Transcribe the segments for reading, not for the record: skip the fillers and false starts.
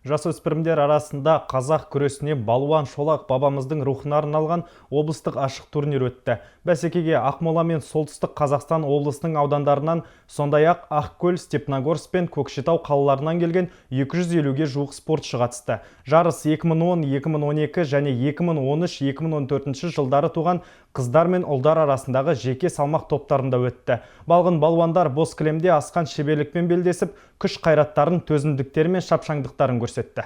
Жасөспірімдер арасында қазақ күресіне балуан Шолақ бабамыздың рухына арналған облыстық ашық турнир өтті. Бәсекеге Ақмола мен Солтүстік Қазақстан облысының аудандарынан, сондай-ақ Ақкөл, Степногорск пен Көкшетау қалаларынан келген 250-ге жуық спортшы қатысты. Жарыс 2010, 2012 және 2013-2014 жылдары туған қыздар мен ұлдар арасындағы жеке салмақ топтарында өтті. Балғын балуандар боз кілемде асқан шеберлікпен белдесіп, күш қайраттарын, төзімдіктері мен шапшаңдықтарын көрсетті.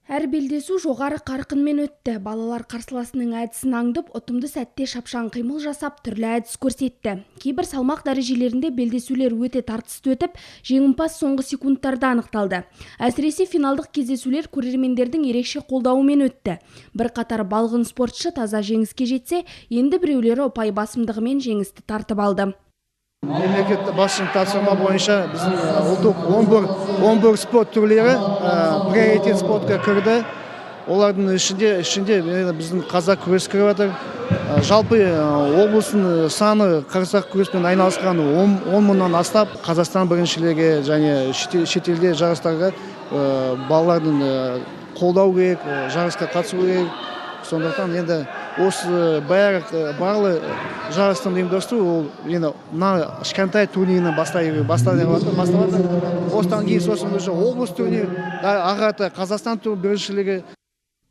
Әр белдесу жоғары қарқынмен өтті. Балалар қарсыласының әдісін аңдып, ұтымды сәтте шапшаң қимыл жасап, түрлі әдіс көрсетті. Кейбір салмақ дәрежелерінде белдесулер өте тартысты өтіп, жеңімпаз соңғы секундтарда анықталды. Әсіресе финалдық кездесулер көрермендердің ерекше қолдауымен өтті. Бірқатар балғын спортшы таза жеңіске жетсе, енді біреулері ұпай басымдығымен жеңісті тартып алды. Мемлекет басшының тапсырма бойынша біздің ұлттық 11 спорт түрлері приоритет спортқа кірді. Олардың ішінде біздің қазақ күрес кіріп жатыр. Жалпы облыстың саны қазақ күреспен айналысқан 10 мыңнан астап. Қазақстан біріншілігі және шетелде жарыстарға балалардың қолдау керек, жарысқа қатысу керек. Сондықтан енді осы барлы жарыстың ұйымдастыру ол енді кішкентай турнирін басталып жатыр. Осыдан кейін сосын облыс турнирі, ағаты Қазақстан біріншілігі.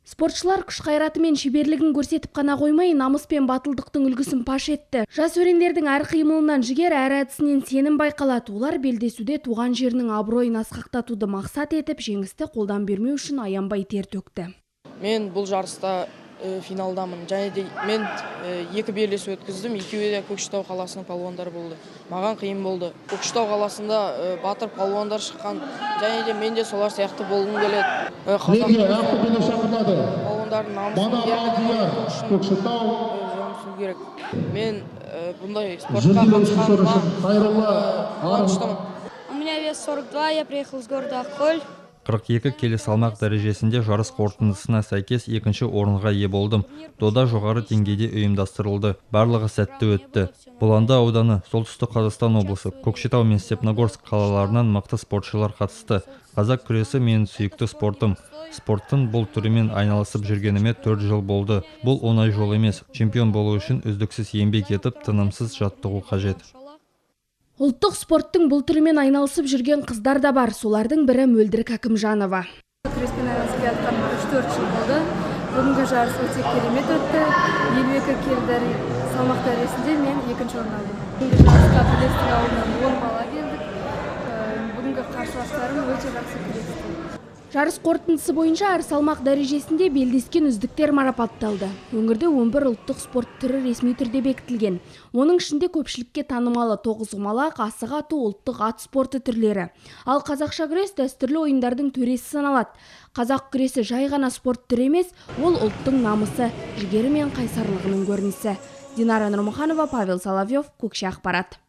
Спортшылар күш қайраты мен шеберлігін көрсетіп қана қоймай, намыс пен батылдықтың үлгісін паш етті. Жас өрендердің әр қимылынан жігер, әр әдісінен сенім байқалады. Олар белдесуде туған жерінің абыройын асқақтатуды мақсат етіп, жеңісті қолдан бермеу үшін аянбай тер төкті. Мен бұл жарыста финалдамын. Және де мен 2 белдесу өткіздім. Екеуі де Көкшетау қаласының палуандары болды. Маған қиын болды. Көкшетау қаласында батыр палуандар шыққан. Және де мен де солар сияқты болғым келеді. Палуандардың намысын ерлігін керек. Мен бұндай спортқа қатысқаныма қуаныштымын. У меня вес 42, я приехал с города Ақкөл. 42 келі салмақ дәрежесінде жарыс қорытындысына сәйкес екінші орынға ие болдым. Дода жоғары деңгейде ұйымдастырылды. Барлығы сәтті өтті. Бұланды ауданы, Солтүстік Қазақстан облысы, Көкшетау мен Степногорск қалаларынан мықты спортшылар қатысты. Қазақ күресі менің сүйікті спортым. Спорттың бұл түрімен айналысып жүргеніме 4 жыл болды. Бұл оңай жол емес. Чемпион болу үшін үздіксіз еңбек етіп, тынымсыз жаттығу қажет. Ұлттық спорттың бұл түрімен айналысып жүрген қыздар да бар. Солардың бірі Мөлдір Кәкімжанова. Күреспен айналысып жатқан 3-4 жыл болды. Бүгінгі жарыс өте керемет өтті. 52 келі салмақ дәрежесінде мен 2-ші орын алдым. Бүгінгі жарысқа бірлестік ауылынан 10 бала келдік. Бүгінгі қарсыластарым өте жақсы күресті. Жарыс қорытындысы бойынша әр салмақ дәрежесінде белдескен үздіктер марапатталды. Өңірде 11 ұлттық спорт түрі ресми түрде бекітілген. Оның ішінде көпшілікке танымалы тоғызқұмалақ, асық ату, ұлттық ат спорты түрлері. Ал қазақша күрес дәстүрлі ойындардың төресі саналады. Қазақ күресі жай ғана спорт түрі емес, ол ұлттың намысы, жігері мен қайсарлығының көрінісі. Динара Нұрмұханова, Павел Соловьев, Көкше ақпарат.